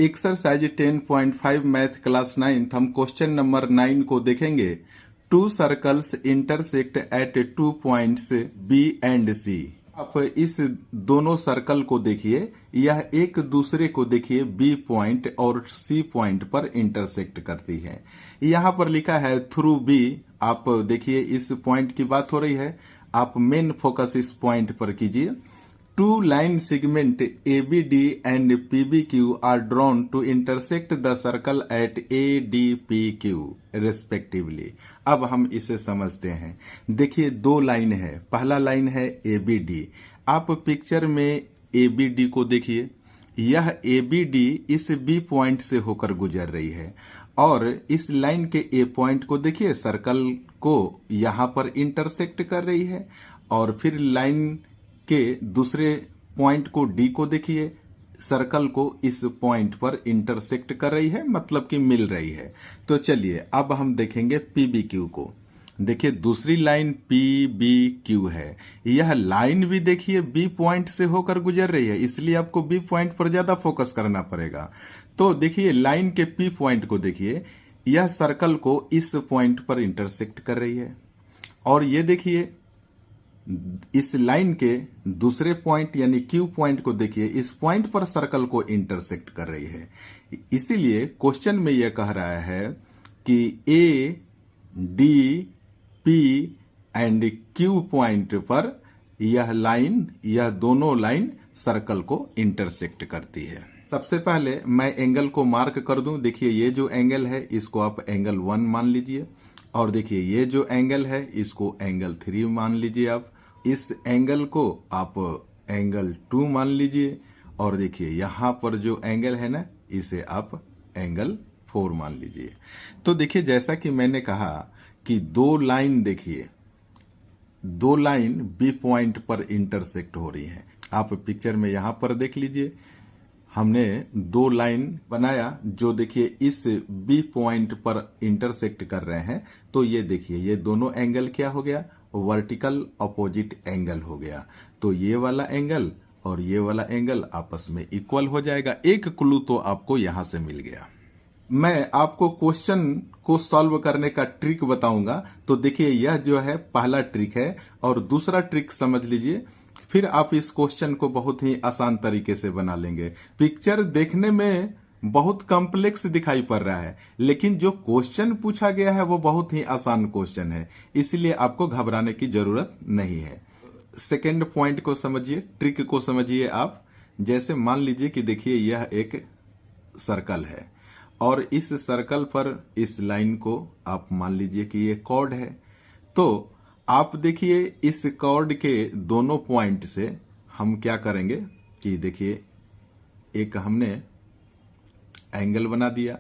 Exercise 10.5 math class 9 हम question number 9 को देखेंगे। Two circles intersect at 2 points B and C. आप इस दोनों सर्कल को देखिए, यह एक दूसरे को देखिए बी पॉइंट और सी पॉइंट पर इंटरसेक्ट करती है। यहाँ पर लिखा है थ्रू बी। आप देखिए इस पॉइंट की बात हो रही है, आप मेन फोकस इस पॉइंट पर कीजिए। Two line segment ABD and PBQ are drawn to intersect the circle at ADPQ respectively। अब हम इसे समझते हैं। देखिए दो लाइन है, पहला लाइन है ABD। आप पिक्चर में ABD को देखिए, यह ABD इस B पॉइंट से होकर गुजर रही है और इस लाइन के A पॉइंट को देखिए, सर्कल को यहाँ पर इंटरसेक्ट कर रही है और फिर लाइन के दूसरे पॉइंट को डी को देखिए, सर्कल को इस पॉइंट पर इंटरसेक्ट कर रही है, मतलब कि मिल रही है। तो चलिए अब हम देखेंगे पीबीक्यू को। देखिए दूसरी लाइन पीबीक्यू है, यह लाइन भी देखिए बी पॉइंट से होकर गुजर रही है, इसलिए आपको बी पॉइंट पर ज्यादा फोकस करना पड़ेगा। तो देखिए लाइन के पी पॉइंट को देखिए, यह सर्कल को इस पॉइंट पर इंटरसेक्ट कर रही है और ये देखिए इस लाइन के दूसरे पॉइंट यानी क्यू पॉइंट को देखिए, इस पॉइंट पर सर्कल को इंटरसेक्ट कर रही है। इसीलिए क्वेश्चन में यह कह रहा है कि A D P and Q point पर यह दोनों लाइन सर्कल को इंटरसेक्ट करती है। सबसे पहले मैं एंगल को मार्क कर दूं। देखिए ये जो एंगल है इसको आप एंगल 1 मान लीजिए और देखिए ये जो एंगल है इसको एंगल 3 मान लीजिए। आप इस एंगल को आप एंगल 2 मान लीजिए और देखिए यहां पर जो एंगल है ना, इसे आप एंगल 4 मान लीजिए। तो देखिए जैसा कि मैंने कहा कि दो लाइन देखिए, दो लाइन बी पॉइंट पर इंटरसेक्ट हो रही है। आप पिक्चर में यहां पर देख लीजिए, हमने दो लाइन बनाया जो देखिए इस बी पॉइंट पर इंटरसेक्ट कर रहे हैं। तो ये देखिए ये दोनों एंगल क्या हो गया, वर्टिकल अपोजिट एंगल हो गया। तो ये वाला एंगल और ये वाला एंगल आपस में इक्वल हो जाएगा। एक क्लू तो आपको यहां से मिल गया। मैं आपको क्वेश्चन को सॉल्व करने का ट्रिक बताऊंगा। तो देखिए यह जो है पहला ट्रिक है और दूसरा ट्रिक समझ लीजिए, फिर आप इस क्वेश्चन को बहुत ही आसान तरीके से बना लेंगे। पिक्चर देखने में बहुत कॉम्प्लेक्स दिखाई पड़ रहा है, लेकिन जो क्वेश्चन पूछा गया है वो बहुत ही आसान क्वेश्चन है, इसलिए आपको घबराने की जरूरत नहीं है। सेकेंड पॉइंट को समझिए, ट्रिक को समझिए आप। जैसे मान लीजिए कि देखिए यह एक सर्कल है और इस सर्कल पर इस लाइन को आप मान लीजिए कि ये कॉर्ड है। तो आप देखिए इस कॉर्ड के दोनों पॉइंट से हम क्या करेंगे कि देखिए एक हमने एंगल बना दिया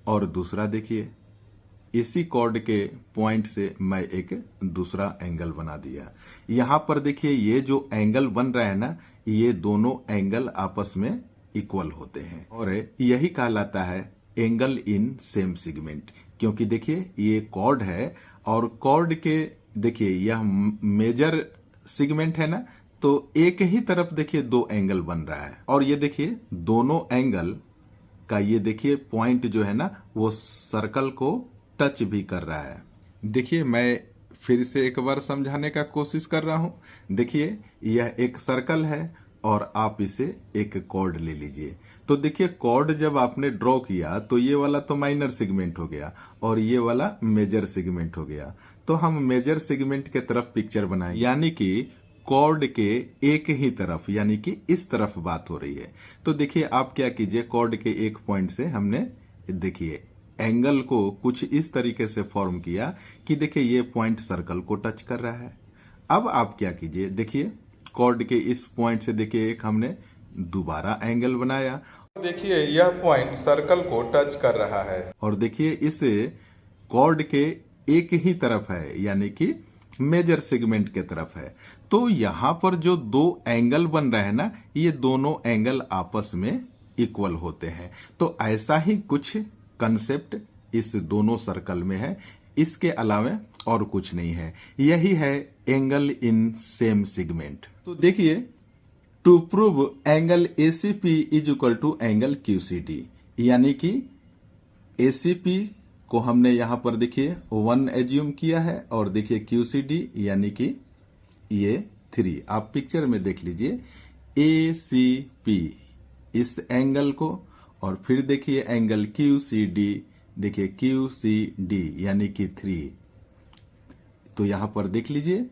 और दूसरा देखिए इसी कॉर्ड के पॉइंट से मैं एक दूसरा एंगल बना दिया। यहां पर देखिए ये जो एंगल बन रहा है ना, ये दोनों एंगल आपस में इक्वल होते हैं और यही कहलाता है एंगल इन सेम सेगमेंट। क्योंकि देखिए ये कॉर्ड है और कॉर्ड के देखिए यह मेजर सेगमेंट है ना, तो एक ही तरफ देखिए दो एंगल बन रहा है और ये देखिए दोनों एंगल का ये देखिए पॉइंट जो है ना वो सर्कल को टच भी कर रहा है। देखिए मैं फिर से एक बार समझाने का कोशिश कर रहा हूं। देखिए यह एक सर्कल है और आप इसे एक कॉर्ड ले लीजिए। तो देखिए कॉर्ड जब आपने ड्रॉ किया तो ये वाला तो माइनर सेगमेंट हो गया और ये वाला मेजर सेगमेंट हो गया। तो हम मेजर सेगमेंट के तरफ पिक्चर बनाए, यानी कि कॉर्ड के एक ही तरफ, यानी कि इस तरफ बात हो रही है। तो देखिए आप क्या कीजिए, कॉर्ड के एक पॉइंट से हमने देखिए एंगल को कुछ इस तरीके से फॉर्म किया कि देखिए ये पॉइंट सर्कल को टच कर रहा है। अब आप क्या कीजिए, देखिए कॉर्ड के इस पॉइंट से देखिए एक हमने दोबारा एंगल बनाया, देखिए यह पॉइंट सर्कल को टच कर रहा है और देखिए इस कॉर्ड के एक ही तरफ है, यानी कि मेजर सेगमेंट के तरफ है। तो यहां पर जो दो एंगल बन रहे हैं ना, ये दोनों एंगल आपस में इक्वल होते हैं। तो ऐसा ही कुछ कंसेप्ट इस दोनों सर्कल में है, इसके अलावा और कुछ नहीं है। यही है एंगल इन सेम सेगमेंट। तो देखिए to prove angle ACP is equal to angle QCD, यानी कि एसीपी को हमने यहां पर देखिए 1 एज्यूम किया है और देखिए क्यूसीडी यानी कि ये 3। आप पिक्चर में देख लीजिए एसीपी इस एंगल को, और फिर देखिए एंगल क्यूसीडी, देखिए क्यूसीडी यानी कि 3। तो यहां पर देख लीजिए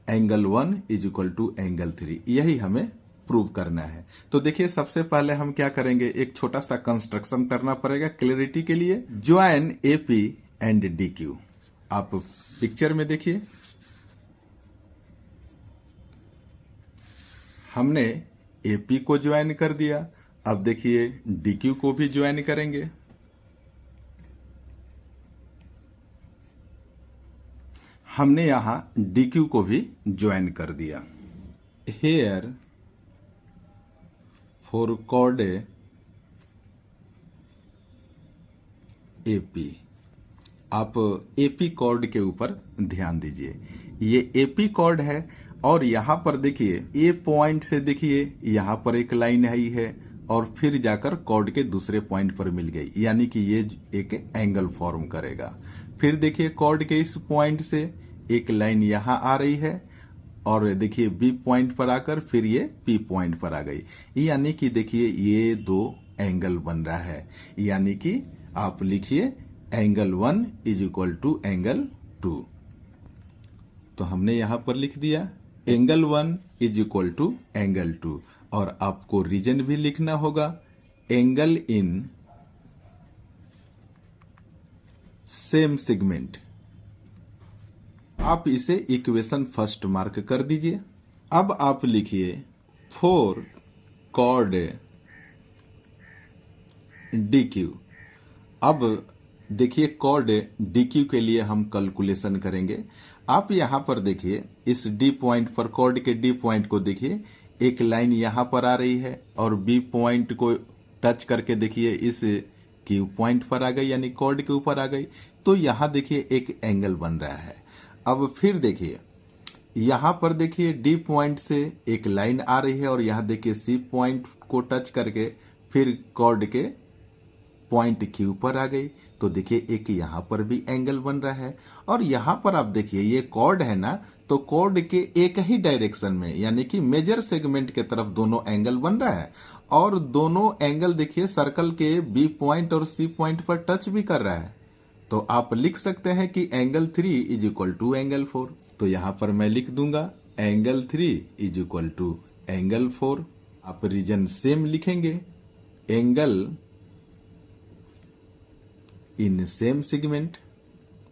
angle 1 is equal to angle 3, यही हमें प्रूव करना है। तो देखिए सबसे पहले हम क्या करेंगे, एक छोटा सा कंस्ट्रक्शन करना पड़ेगा क्लैरिटी के लिए। Join AP and DQ. आप पिक्चर में देखिए हमने एपी को ज्वाइन कर दिया, अब देखिए डीक्यू को भी ज्वाइन करेंगे। हमने यहां डीक्यू को भी ज्वाइन कर दिया। हेयर फॉर कॉर्ड एपी, आप एपी कॉर्ड के ऊपर ध्यान दीजिए, ये एपी कॉर्ड है और यहां पर देखिए ए पॉइंट से देखिए यहां पर एक लाइन आई है और फिर जाकर कॉर्ड के दूसरे पॉइंट पर मिल गई, यानी कि ये एक एंगल फॉर्म करेगा। फिर देखिए कॉर्ड के इस पॉइंट से एक लाइन यहां आ रही है और देखिए बी पॉइंट पर आकर फिर ये पी पॉइंट पर आ गई, यानी कि देखिए ये 2 एंगल बन रहा है। यानी कि आप लिखिए angle 1 is equal to angle 2। तो हमने यहां पर लिख दिया angle 1 is equal to angle 2, और आपको रीजन भी लिखना होगा एंगल इन सेम सेगमेंट। आप इसे इक्वेशन फर्स्ट मार्क कर दीजिए। अब आप लिखिए फॉर कॉर्ड डीक्यू। अब देखिए कॉर्ड डीक्यू के लिए हम कैलकुलेशन करेंगे। आप यहां पर देखिए इस डी पॉइंट पर, कॉर्ड के डी पॉइंट को देखिए एक लाइन यहां पर आ रही है और बी पॉइंट को टच करके देखिए इस क्यू पॉइंट पर आ गई, यानी कॉर्ड के ऊपर आ गई। तो यहां देखिए एक एंगल बन रहा है। अब फिर देखिए यहां पर देखिए डी पॉइंट से एक लाइन आ रही है और यहां देखिए सी पॉइंट को टच करके फिर कॉर्ड के पॉइंट क्यू पर आ गई। तो देखिए एक यहां पर भी एंगल बन रहा है, और यहां पर आप देखिए ये कॉर्ड है ना, तो कॉर्ड के एक ही डायरेक्शन में यानी कि मेजर सेगमेंट के तरफ दोनों एंगल बन रहा है, और दोनों एंगल देखिए सर्कल के बी पॉइंट और सी पॉइंट पर टच भी कर रहा है। तो आप लिख सकते हैं कि angle 3 is equal to angle 4। तो यहां पर मैं लिख दूंगा angle 3 is equal to angle 4। आप रीजन सेम लिखेंगे एंगल इन सेम सेगमेंट।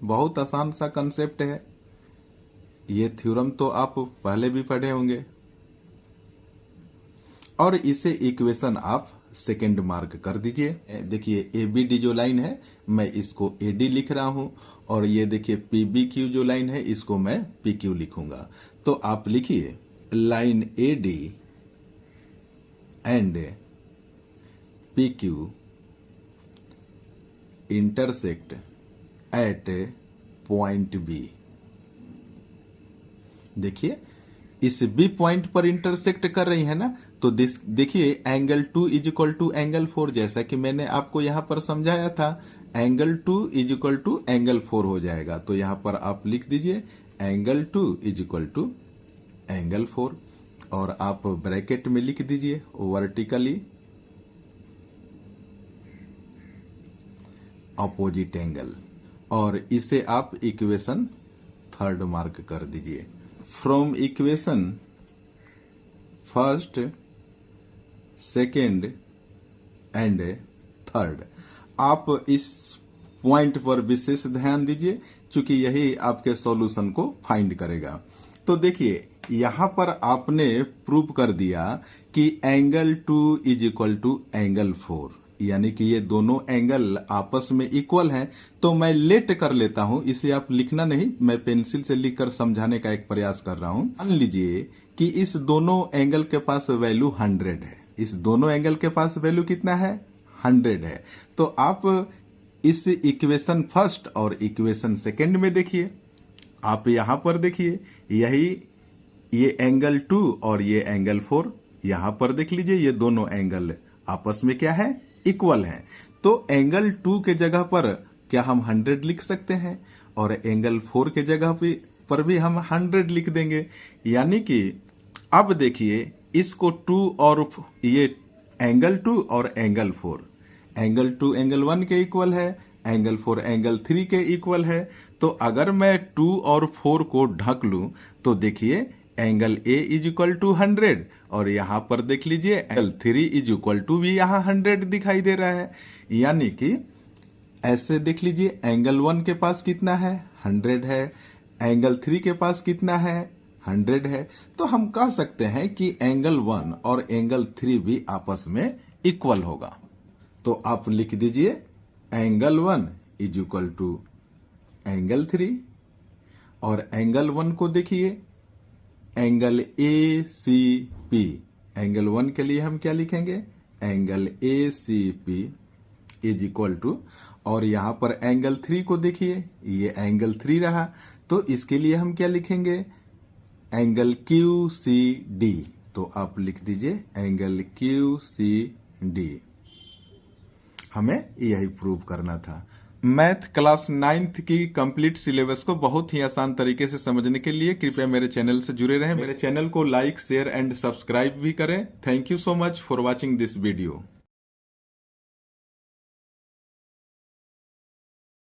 बहुत आसान सा कंसेप्ट है, ये थ्योरम तो आप पहले भी पढ़े होंगे, और इसे इक्वेशन आप सेकेंड मार्क कर दीजिए। देखिए एबीडी जो लाइन है मैं इसको एडी लिख रहा हूं, और ये देखिए पीबीक्यू जो लाइन है इसको मैं पीक्यू लिखूंगा। तो आप लिखिए line AD and PQ intersect at point B. देखिए इस बी पॉइंट पर इंटरसेक्ट कर रही है ना, तो देखिए angle 2 is equal to angle 4, जैसा कि मैंने आपको यहां पर समझाया था angle 2 is equal to angle 4 हो जाएगा। तो यहां पर आप लिख दीजिए angle 2 is equal to angle 4, और आप ब्रैकेट में लिख दीजिए वर्टिकली अपोजिट एंगल, और इसे आप इक्वेशन थर्ड मार्क कर दीजिए। From equation first, second and third, आप इस पॉइंट पर विशेष ध्यान दीजिए, क्योंकि यही आपके सॉल्यूशन को फाइंड करेगा। तो देखिए यहां पर आपने प्रूव कर दिया कि angle 2 is equal to angle 4, यानी कि ये दोनों एंगल आपस में इक्वल हैं। तो मैं लेट कर लेता हूं, इसे आप लिखना नहीं, मैं पेंसिल से लिखकर समझाने का एक प्रयास कर रहा हूं। मान लीजिए कि इस दोनों एंगल के पास वैल्यू 100 है। इस दोनों एंगल के पास वैल्यू कितना है? 100 है। तो आप इस इक्वेशन फर्स्ट और इक्वेशन सेकेंड में देखिए, आप यहां पर देखिए यही ये एंगल 2 और ये एंगल 4, यहां पर देख लीजिए ये दोनों एंगल आपस में क्या है? इक्वल हैं। तो एंगल 2 के जगह पर क्या हम 100 लिख सकते हैं और एंगल 4 के जगह पर भी हम 100 लिख देंगे। यानी कि अब देखिए इसको 2 और ये एंगल 2 और एंगल 4, एंगल 2 एंगल 1 के इक्वल है, एंगल 4 एंगल 3 के इक्वल है। तो अगर मैं 2 और 4 को ढक लूं तो देखिए angle A is equal to 100 और यहां पर देख लीजिए एंगल 3 इज इक्वल टू भी यहां 100 दिखाई दे रहा है। यानी कि ऐसे देख लीजिए एंगल 1 के पास कितना है, 100 है, एंगल 3 के पास कितना है, 100 है। तो हम कह सकते हैं कि एंगल 1 और एंगल 3 भी आपस में इक्वल होगा। तो आप लिख दीजिए angle 1 is equal to angle 3 और एंगल 1 को देखिए angle A C P. Angle 1 के लिए हम क्या लिखेंगे, angle A C P is equal to, और यहां पर एंगल 3 को देखिए ये एंगल 3 रहा, तो इसके लिए हम क्या लिखेंगे, एंगल क्यू सी डी। तो आप लिख दीजिए एंगल क्यू सी डी। हमें यही प्रूव करना था। मैथ क्लास 9th की कंप्लीट सिलेबस को बहुत ही आसान तरीके से समझने के लिए कृपया मेरे चैनल से जुड़े रहें। मेरे चैनल को लाइक, शेयर एंड सब्सक्राइब भी करें। Thank you so much for watching this video.